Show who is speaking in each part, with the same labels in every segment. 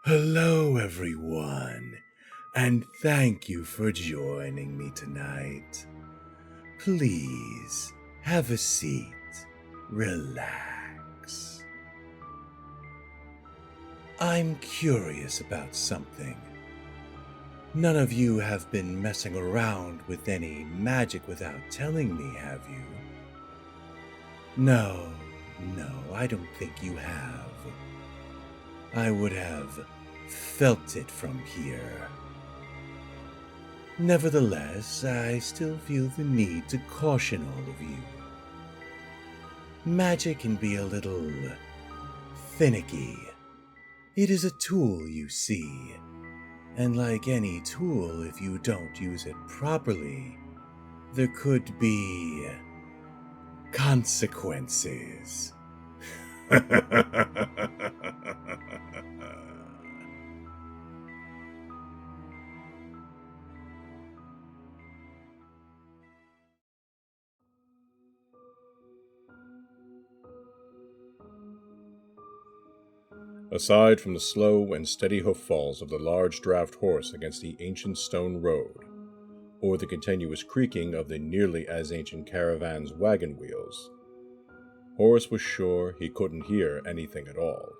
Speaker 1: Hello, everyone, and thank you for joining me tonight. Please have a seat, relax. I'm curious about something. None of you have been messing around with any magic without telling me, have you? No, I don't think you have. I would have felt it from here. Nevertheless, I still feel the need to caution all of you. Magic can be a little finicky. It is a tool, you see, and like any tool, if you don't use it properly, there could be consequences.
Speaker 2: Aside from the slow and steady hoof falls of the large draft horse against the ancient stone road, or the continuous creaking of the nearly as ancient caravan's wagon wheels, Horace was sure he couldn't hear anything at all.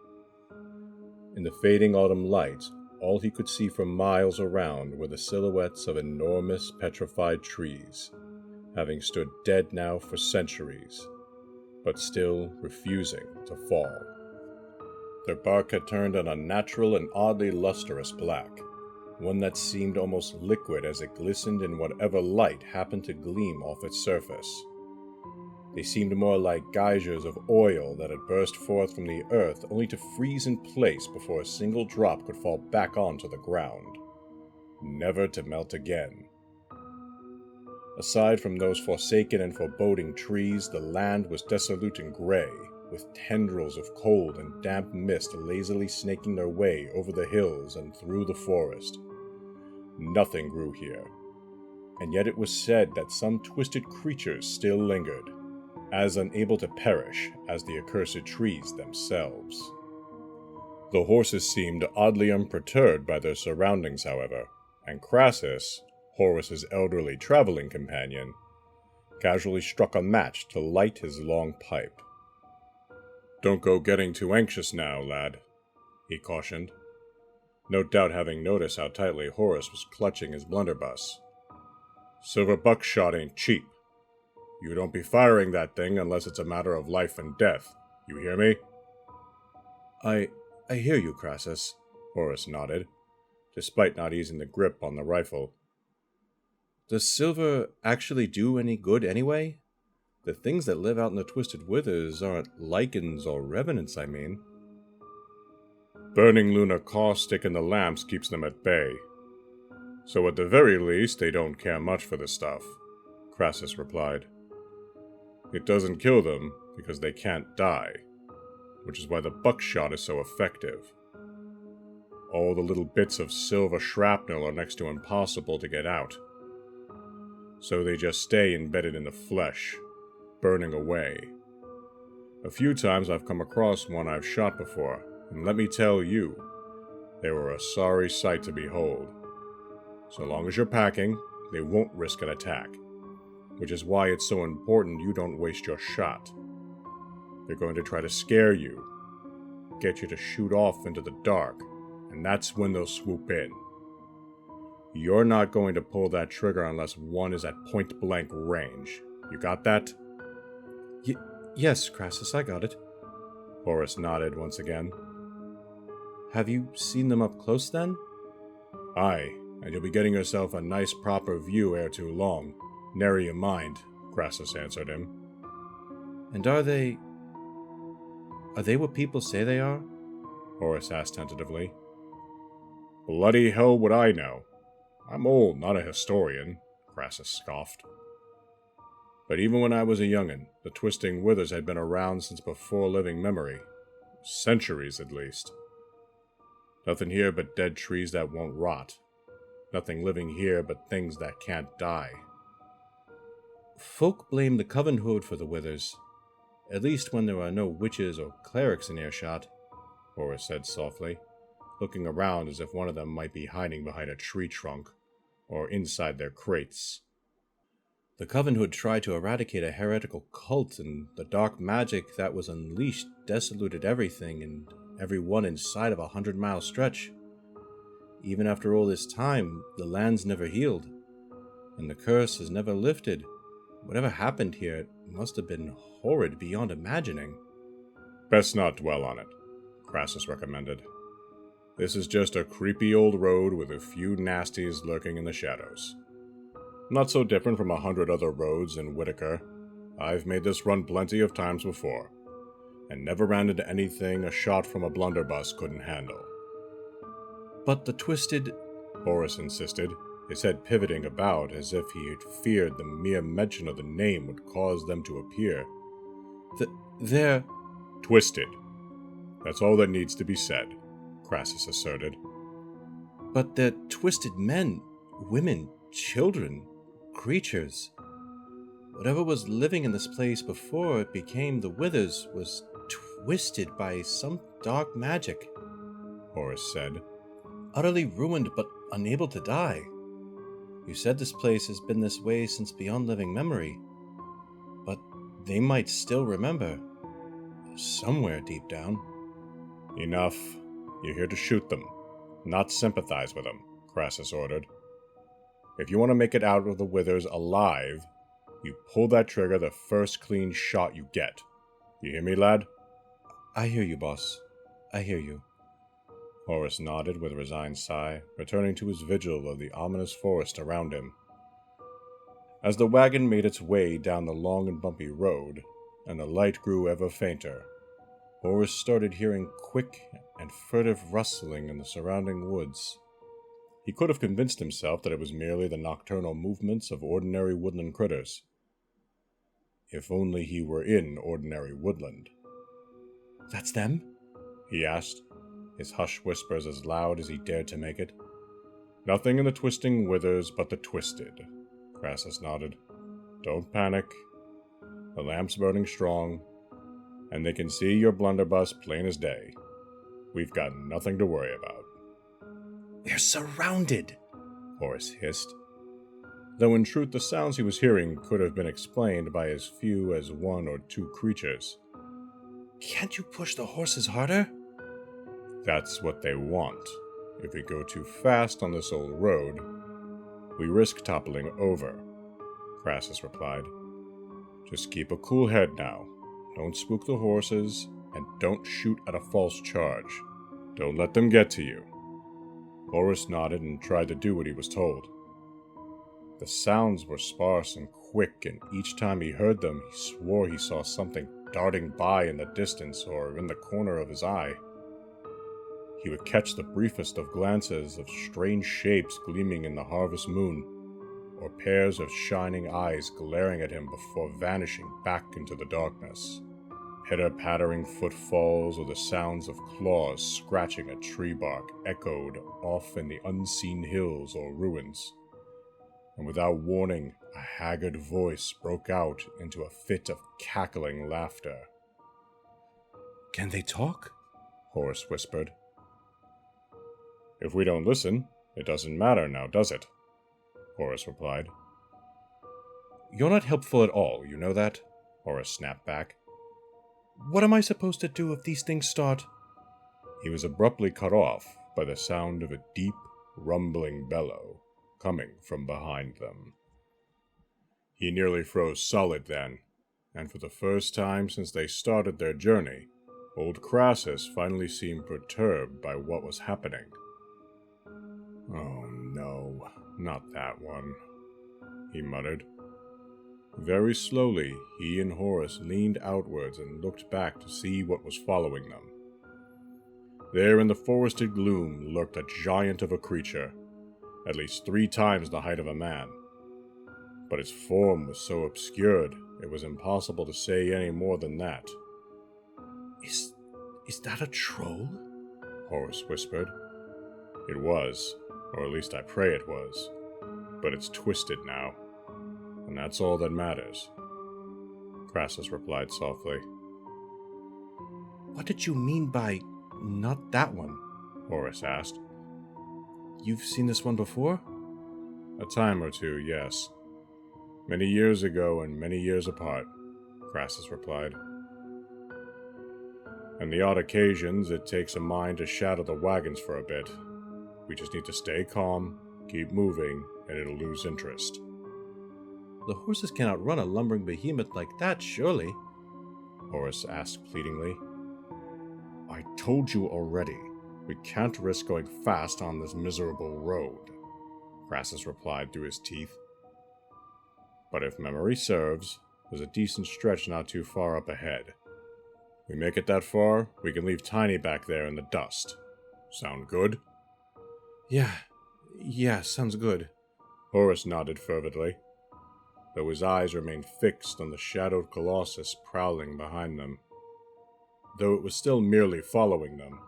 Speaker 2: In the fading autumn light, all he could see for miles around were the silhouettes of enormous petrified trees, having stood dead now for centuries, but still refusing to fall. Their bark had turned an unnatural and oddly lustrous black, one that seemed almost liquid as it glistened in whatever light happened to gleam off its surface. They seemed more like geysers of oil that had burst forth from the earth only to freeze in place before a single drop could fall back onto the ground, never to melt again. Aside from those forsaken and foreboding trees, the land was desolate and gray, with tendrils of cold and damp mist lazily snaking their way over the hills and through the forest. Nothing grew here, and yet it was said that some twisted creatures still lingered, as unable to perish as the accursed trees themselves. The horses seemed oddly unperturbed by their surroundings, however, and Crassus, Horace's elderly traveling companion, casually struck a match to light his long pipe. "Don't go getting too anxious now, lad," he cautioned, no doubt having noticed how tightly Horace was clutching his blunderbuss. "Silver buckshot ain't cheap. You don't be firing that thing unless it's a matter of life and death. You hear me?"
Speaker 1: I hear you, Crassus,"
Speaker 2: Horace nodded, despite not easing the grip on the rifle.
Speaker 1: "Does silver actually do any good anyway? The things that live out in the Twisted Withers aren't lichens or revenants, I mean."
Speaker 2: "Burning lunar caustic in the lamps keeps them at bay. So at the very least, they don't care much for the stuff," Crassus replied. "It doesn't kill them because they can't die, which is why the buckshot is so effective. All the little bits of silver shrapnel are next to impossible to get out, so they just stay embedded in the flesh, burning away. A few times I've come across one I've shot before, and let me tell you, they were a sorry sight to behold. So long as you're packing, they won't risk an attack, which is why it's so important you don't waste your shot. They're going to try to scare you, get you to shoot off into the dark, and that's when they'll swoop in. You're not going to pull that trigger unless one is at point-blank range. You got that?"
Speaker 1: Yes, Crassus, I got it."
Speaker 2: Horace nodded once again.
Speaker 1: "Have you seen them up close, then?"
Speaker 2: "Aye, and you'll be getting yourself a nice proper view ere too long. Nary you mind," Crassus answered him.
Speaker 1: "And are they what people say they are?"
Speaker 2: Horace asked tentatively. "Bloody hell would I know. I'm old, not a historian," Crassus scoffed. "But even when I was a young'un, the Twisting Withers had been around since before living memory. Centuries, at least. Nothing here but dead trees that won't rot. Nothing living here but things that can't die."
Speaker 1: "Folk blame the Covenhood for the Withers, at least when there are no witches or clerics in earshot,"
Speaker 2: Horace said softly. looking around as if one of them might be hiding behind a tree trunk or inside their crates.
Speaker 1: The coven who had tried to eradicate a heretical cult, and the dark magic that was unleashed desolated everything and everyone inside of a 100-mile stretch. Even after all this time, the land's never healed, and the curse has never lifted. Whatever happened here, it must have been horrid beyond imagining.
Speaker 2: Best not dwell on it, Crassus recommended. This is just a creepy old road with a few nasties lurking in the shadows. Not so different from 100 other roads in Whitaker. I've made this run plenty of times before, and never ran into anything a shot from a blunderbuss couldn't handle.
Speaker 1: But the twisted...
Speaker 2: Horace insisted, his head pivoting about as if he had feared the mere mention of the name would cause them to appear.
Speaker 1: They're...
Speaker 2: Twisted. That's all that needs to be said, Crassus asserted.
Speaker 1: But they're twisted men, women, children, creatures. Whatever was living in this place before it became the Withers was twisted by some dark magic,
Speaker 2: Horace said.
Speaker 1: Utterly ruined but unable to die. You said this place has been this way since beyond living memory, but they might still remember. Somewhere deep down.
Speaker 2: Enough. You're here to shoot them, not sympathize with them, Crassus ordered. If you want to make it out of the Withers alive, you pull that trigger the first clean shot you get. You hear me, lad?
Speaker 1: I hear you, boss. I hear you.
Speaker 2: Horace nodded with a resigned sigh, returning to his vigil of the ominous forest around him. As the wagon made its way down the long and bumpy road, and the light grew ever fainter, Horace started hearing quick and furtive rustling in the surrounding woods. He could have convinced himself that it was merely the nocturnal movements of ordinary woodland critters. If only he were in ordinary woodland.
Speaker 1: That's them?
Speaker 2: He asked, his hushed whispers as loud as he dared to make it. Nothing in the twisting Withers but the twisted, Crassus nodded. Don't panic. The lamp's burning strong, and they can see your blunderbuss plain as day. We've got nothing to worry about.
Speaker 1: We're surrounded,
Speaker 2: Horace hissed. Though in truth the sounds he was hearing could have been explained by as few as 1 or 2 creatures.
Speaker 1: Can't you push the horses harder?
Speaker 2: That's what they want. If we go too fast on this old road, we risk toppling over, Crassus replied. Just keep a cool head now. Don't spook the horses, and don't shoot at a false charge. Don't let them get to you. Horace nodded and tried to do what he was told. The sounds were sparse and quick, and each time he heard them, he swore he saw something darting by in the distance or in the corner of his eye. He would catch the briefest of glances of strange shapes gleaming in the harvest moon, or pairs of shining eyes glaring at him before vanishing back into the darkness. Pitter-pattering footfalls or the sounds of claws scratching a tree bark echoed off in the unseen hills or ruins. And without warning, a haggard voice broke out into a fit of cackling laughter.
Speaker 1: Can they talk?
Speaker 2: Horace whispered. If we don't listen, it doesn't matter now, does it? Horace replied.
Speaker 1: You're not helpful at all, you know that?
Speaker 2: Horace snapped back.
Speaker 1: What am I supposed to do if these things start?
Speaker 2: He was abruptly cut off by the sound of a deep, rumbling bellow coming from behind them. He nearly froze solid then, and for the first time since they started their journey, old Crassus finally seemed perturbed by what was happening. Oh no, not that one, he muttered. Very slowly, he and Horace leaned outwards and looked back to see what was following them. There in the forested gloom lurked a giant of a creature, at least 3 times the height of a man. But its form was so obscured, it was impossible to say any more than that.
Speaker 1: Is that a troll?
Speaker 2: Horace whispered. It was, or at least I pray it was. But it's twisted now, and that's all that matters. Crassus replied softly.
Speaker 1: What did you mean by not that one?
Speaker 2: Horace asked.
Speaker 1: You've seen this one before?
Speaker 2: A time or two, yes. Many years ago and many years apart, Crassus replied. And the odd occasions it takes a mind to shadow the wagons for a bit. We just need to stay calm, keep moving, and it'll lose interest.
Speaker 1: The horses cannot run a lumbering behemoth like that, surely?
Speaker 2: Horace asked pleadingly. I told you already, we can't risk going fast on this miserable road, Crassus replied through his teeth. But if memory serves, there's a decent stretch not too far up ahead. We make it that far, we can leave Tiny back there in the dust. Sound good?
Speaker 1: Yeah, sounds good.
Speaker 2: Horace nodded fervidly, though his eyes remained fixed on the shadowed colossus prowling behind them. Though it was still merely following them,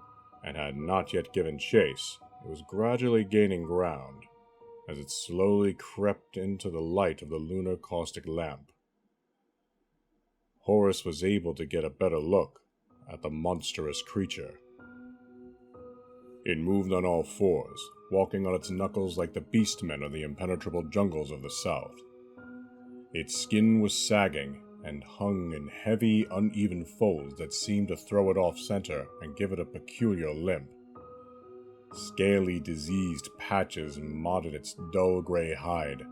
Speaker 2: and had not yet given chase, it was gradually gaining ground, as it slowly crept into the light of the lunar caustic lamp. Horace was able to get a better look at the monstrous creature. It moved on all fours, walking on its knuckles like the beastmen of the impenetrable jungles of the south. Its skin was sagging and hung in heavy, uneven folds that seemed to throw it off center and give it a peculiar limp. Scaly, diseased patches modded its dull gray hide,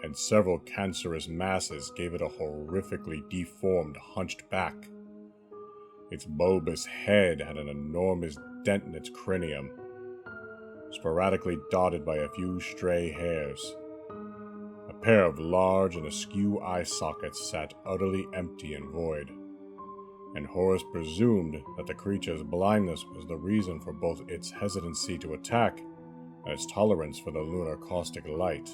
Speaker 2: and several cancerous masses gave it a horrifically deformed, hunched back. Its bulbous head had an enormous dent in its cranium, sporadically dotted by a few stray hairs. A pair of large and askew eye sockets sat utterly empty and void, and Horace presumed that the creature's blindness was the reason for both its hesitancy to attack and its tolerance for the lunar caustic light.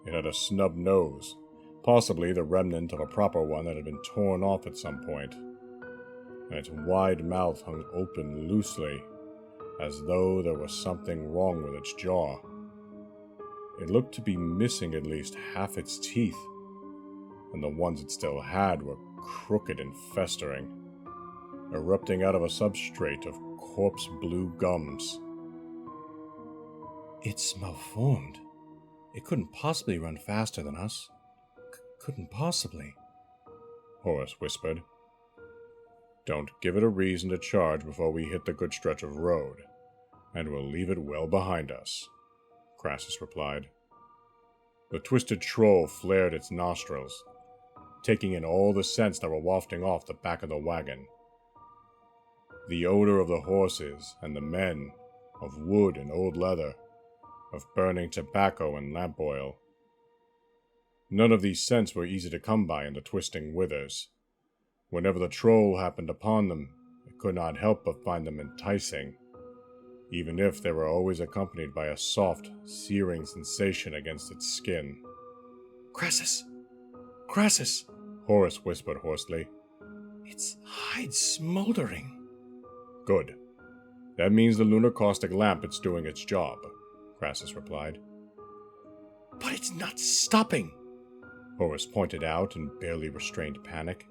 Speaker 2: It had a snub nose, possibly the remnant of a proper one that had been torn off at some point, and its wide mouth hung open loosely, as though there was something wrong with its jaw. It looked to be missing at least half its teeth, and the ones it still had were crooked and festering, erupting out of a substrate of corpse-blue gums.
Speaker 1: It's malformed. It couldn't possibly run faster than us. Couldn't possibly,
Speaker 2: Horace whispered. Don't give it a reason to charge before we hit the good stretch of road, and we'll leave it well behind us, Crassus replied. The twisted troll flared its nostrils, taking in all the scents that were wafting off the back of the wagon. The odor of the horses and the men, of wood and old leather, of burning tobacco and lamp oil. None of these scents were easy to come by in the twisting withers. Whenever the troll happened upon them, it could not help but find them enticing, even if they were always accompanied by a soft, searing sensation against its skin.
Speaker 1: Crassus! Crassus!
Speaker 2: Horace whispered hoarsely.
Speaker 1: Its hide's smoldering.
Speaker 2: Good. That means the lunar caustic lamp is doing its job, Crassus replied.
Speaker 1: But it's not stopping,
Speaker 2: Horace pointed out in barely restrained panic.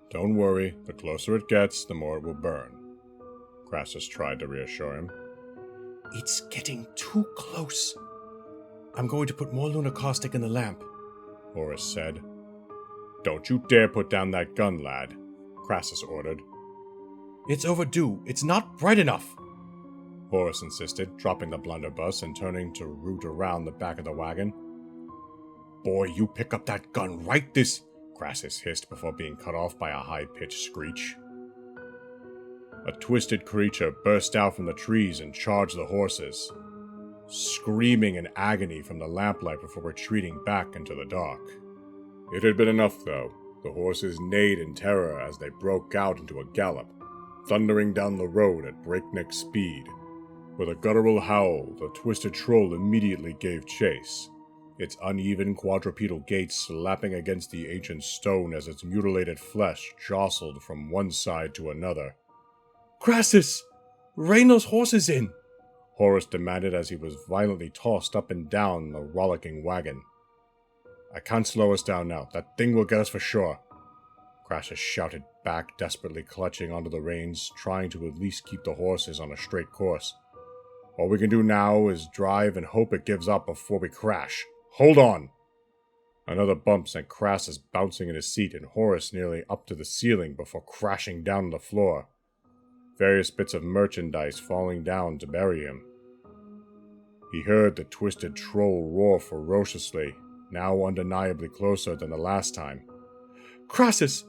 Speaker 2: Don't worry, the closer it gets, the more it will burn, Crassus tried to reassure him.
Speaker 1: It's getting too close. I'm going to put more lunar caustic in the lamp,
Speaker 2: Horace said. Don't you dare put down that gun, lad, Crassus ordered.
Speaker 1: It's overdue. It's not bright enough,
Speaker 2: Horace insisted, dropping the blunderbuss and turning to root around the back of the wagon. Boy, you pick up that gun right this, Crassus hissed before being cut off by a high-pitched screech. A twisted creature burst out from the trees and charged the horses, screaming in agony from the lamplight before retreating back into the dark. It had been enough, though. The horses neighed in terror as they broke out into a gallop, thundering down the road at breakneck speed. With a guttural howl, the twisted troll immediately gave chase, its uneven quadrupedal gait slapping against the ancient stone as its mutilated flesh jostled from one side to another.
Speaker 1: Crassus! Rein those horses in!
Speaker 2: Horace demanded as he was violently tossed up and down the rollicking wagon. I can't slow us down now. That thing will get us for sure, Crassus shouted back, desperately clutching onto the reins, trying to at least keep the horses on a straight course. All we can do now is drive and hope it gives up before we crash. Hold on! Another bump sent Crassus bouncing in his seat and Horace nearly up to the ceiling before crashing down on the floor, various bits of merchandise falling down to bury him. He heard the twisted troll roar ferociously, now undeniably closer than the last time.
Speaker 1: "Crassus!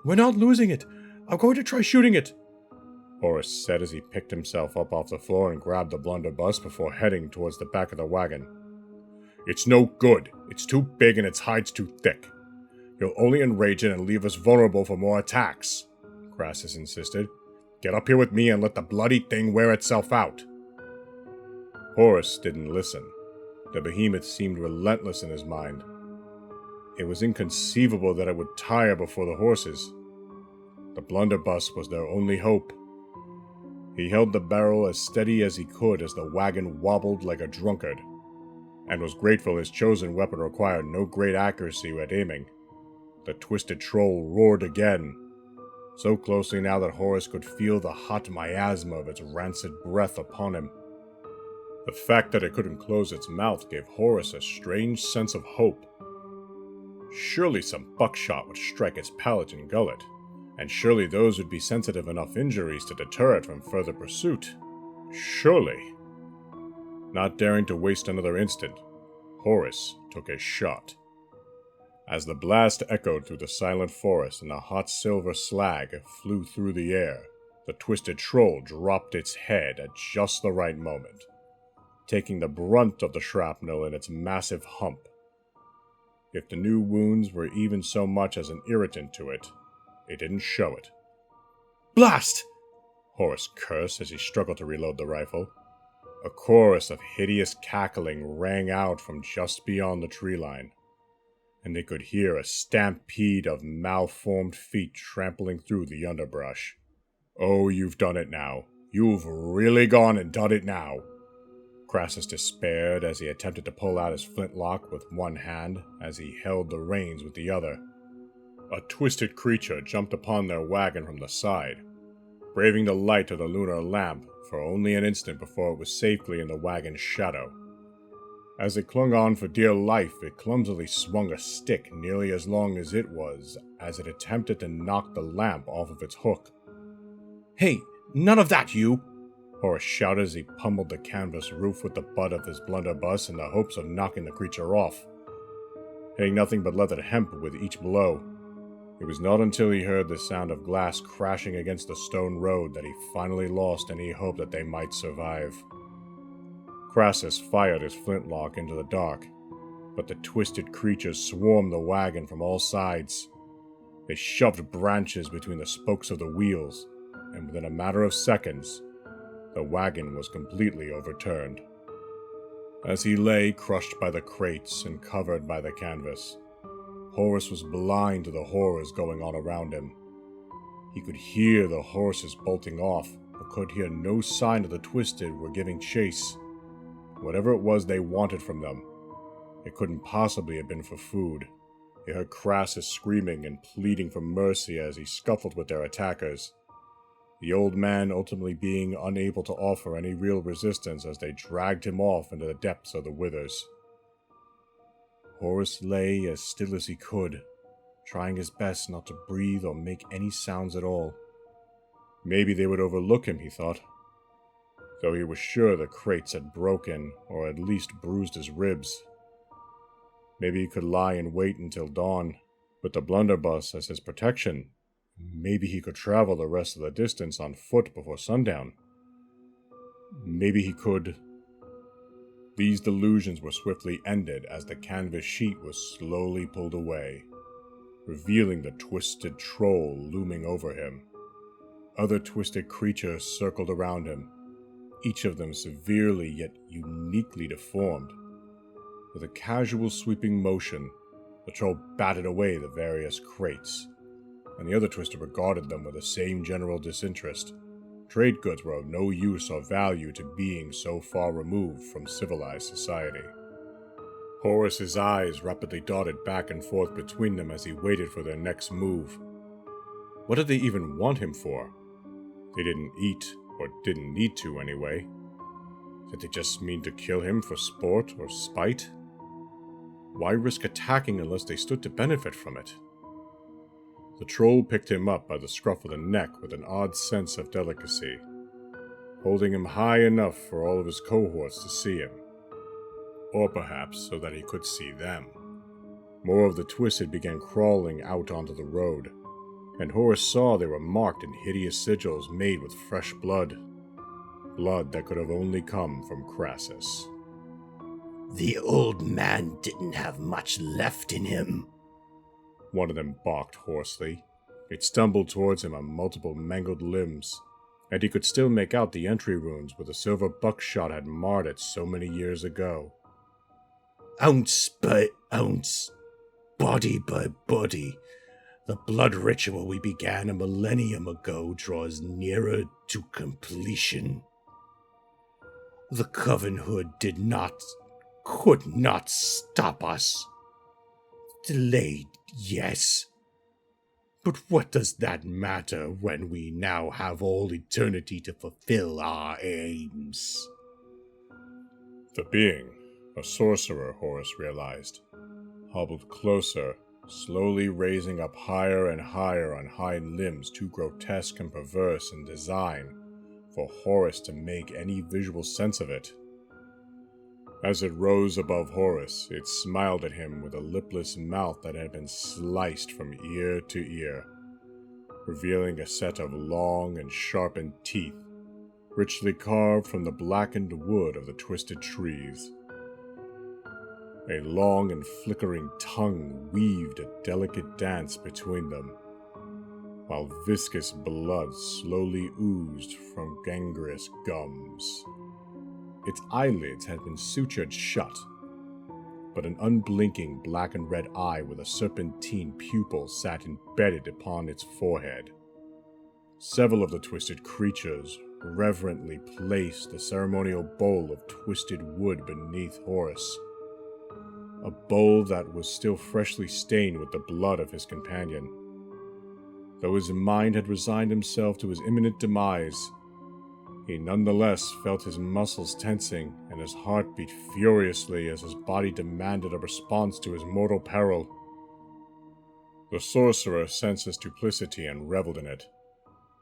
Speaker 1: We're not losing it! I'm going to try shooting it!"
Speaker 2: Horace said as he picked himself up off the floor and grabbed the blunderbuss before heading towards the back of the wagon. "It's no good. It's too big and its hide's too thick. You'll only enrage it and leave us vulnerable for more attacks," Crassus insisted. "Get up here with me and let the bloody thing wear itself out." Horace didn't listen. The behemoth seemed relentless in his mind. It was inconceivable that it would tire before the horses. The blunderbuss was their only hope. He held the barrel as steady as he could as the wagon wobbled like a drunkard, and was grateful his chosen weapon required no great accuracy at aiming. The twisted troll roared again, so closely now that Horace could feel the hot miasma of its rancid breath upon him. The fact that it couldn't close its mouth gave Horace a strange sense of hope. Surely some buckshot would strike its palate and gullet, and surely those would be sensitive enough injuries to deter it from further pursuit. Surely. Not daring to waste another instant, Horace took a shot. As the blast echoed through the silent forest and a hot silver slag flew through the air, the twisted troll dropped its head at just the right moment, taking the brunt of the shrapnel in its massive hump. If the new wounds were even so much as an irritant to it, it didn't show it.
Speaker 1: "Blast!"
Speaker 2: Horace cursed as he struggled to reload the rifle. A chorus of hideous cackling rang out from just beyond the tree line, and they could hear a stampede of malformed feet trampling through the underbrush. "Oh, you've done it now. You've really gone and done it now," Crassus despaired as he attempted to pull out his flintlock with one hand as he held the reins with the other. A twisted creature jumped upon their wagon from the side, braving the light of the lunar lamp for only an instant before it was safely in the wagon's shadow. As it clung on for dear life, it clumsily swung a stick nearly as long as it was as it attempted to knock the lamp off of its hook.
Speaker 1: "Hey, none of that, you!"
Speaker 2: Horace shouted as he pummeled the canvas roof with the butt of his blunderbuss in the hopes of knocking the creature off, hitting nothing but leathered hemp with each blow. It was not until he heard the sound of glass crashing against the stone road that he finally lost any hope that they might survive. Crassus fired his flintlock into the dark, but the twisted creatures swarmed the wagon from all sides. They shoved branches between the spokes of the wheels, and within a matter of seconds, the wagon was completely overturned. As he lay crushed by the crates and covered by the canvas, Horace was blind to the horrors going on around him. He could hear the horses bolting off, but could hear no sign of the twisted were giving chase. Whatever it was they wanted from them, it couldn't possibly have been for food. He heard Crassus screaming and pleading for mercy as he scuffled with their attackers, the old man ultimately being unable to offer any real resistance as they dragged him off into the depths of the withers. Horace lay as still as he could, trying his best not to breathe or make any sounds at all. Maybe they would overlook him, he thought, though he was sure the crates had broken or at least bruised his ribs. Maybe he could lie and wait until dawn, with the blunderbuss as his protection. Maybe he could travel the rest of the distance on foot before sundown. Maybe he could. These delusions were swiftly ended as the canvas sheet was slowly pulled away, revealing the twisted troll looming over him. Other twisted creatures circled around him, each of them severely yet uniquely deformed. With a casual sweeping motion, the troll batted away the various crates, and the other twister regarded them with the same general disinterest. Trade goods were of no use or value to beings so far removed from civilized society. Horace's eyes rapidly darted back and forth between them as he waited for their next move. What did they even want him for? They didn't eat, or didn't need to anyway. Did they just mean to kill him for sport or spite? Why risk attacking unless they stood to benefit from it? The troll picked him up by the scruff of the neck with an odd sense of delicacy, holding him high enough for all of his cohorts to see him. Or perhaps so that he could see them. More of the Twisted began crawling out onto the road, and Horace saw they were marked in hideous sigils made with fresh blood. Blood that could have only come from Crassus.
Speaker 3: The old man didn't have much left in him.
Speaker 2: One of them barked hoarsely. It stumbled towards him on multiple mangled limbs, and he could still make out the entry wounds where the silver buckshot had marred it so many years ago.
Speaker 3: Ounce by ounce, body by body, the blood ritual we began a millennium ago draws nearer to completion. The Covenhood could not stop us. Delayed, yes. But what does that matter when we now have all eternity to fulfill our aims?
Speaker 2: The being, a sorcerer, Horace realized, hobbled closer, slowly raising up higher and higher on hind limbs too grotesque and perverse in design for Horace to make any visual sense of it. As it rose above Horace, it smiled at him with a lipless mouth that had been sliced from ear to ear, revealing a set of long and sharpened teeth, richly carved from the blackened wood of the twisted trees. A long and flickering tongue weaved a delicate dance between them, while viscous blood slowly oozed from gangrenous gums. Its eyelids had been sutured shut, but an unblinking black and red eye with a serpentine pupil sat embedded upon its forehead. Several of the twisted creatures reverently placed the ceremonial bowl of twisted wood beneath Horace, a bowl that was still freshly stained with the blood of his companion. Though his mind had resigned himself to his imminent demise, he nonetheless felt his muscles tensing and his heart beat furiously as his body demanded a response to his mortal peril. The sorcerer sensed his duplicity and reveled in it,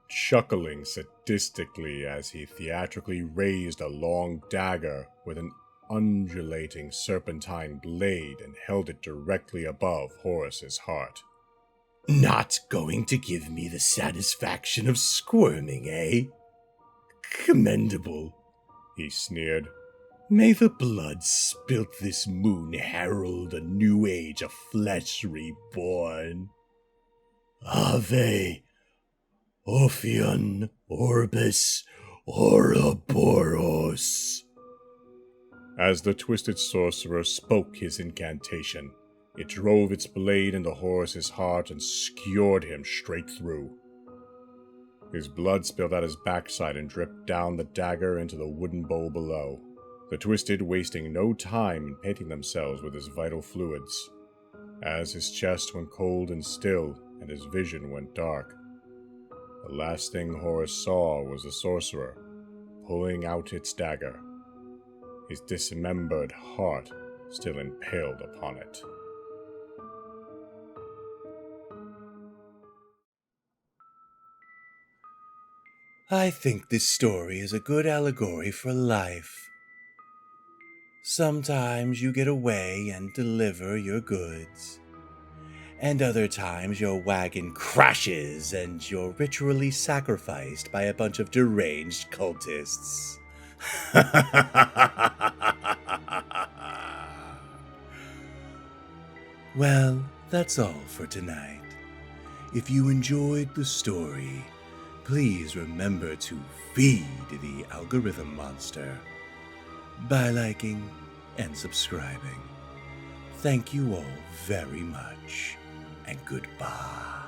Speaker 2: chuckling sadistically as he theatrically raised a long dagger with an undulating serpentine blade and held it directly above Horace's heart.
Speaker 3: Not going to give me the satisfaction of squirming, eh? Commendable,
Speaker 2: he sneered.
Speaker 3: May the blood spilt this moon herald a new age of flesh reborn. Ave, Ophion Orbis Ouroboros.
Speaker 2: As the twisted sorcerer spoke his incantation, it drove its blade into Horace's heart and skewered him straight through. His blood spilled out his backside and dripped down the dagger into the wooden bowl below, the twisted wasting no time in painting themselves with his vital fluids. As his chest went cold and still, and his vision went dark, the last thing Horace saw was the sorcerer pulling out its dagger, his dismembered heart still impaled upon it.
Speaker 1: I think this story is a good allegory for life. Sometimes you get away and deliver your goods, and other times your wagon crashes and you're ritually sacrificed by a bunch of deranged cultists. Well, that's all for tonight. If you enjoyed the story, please remember to feed the algorithm monster by liking and subscribing. Thank you all very much, and goodbye.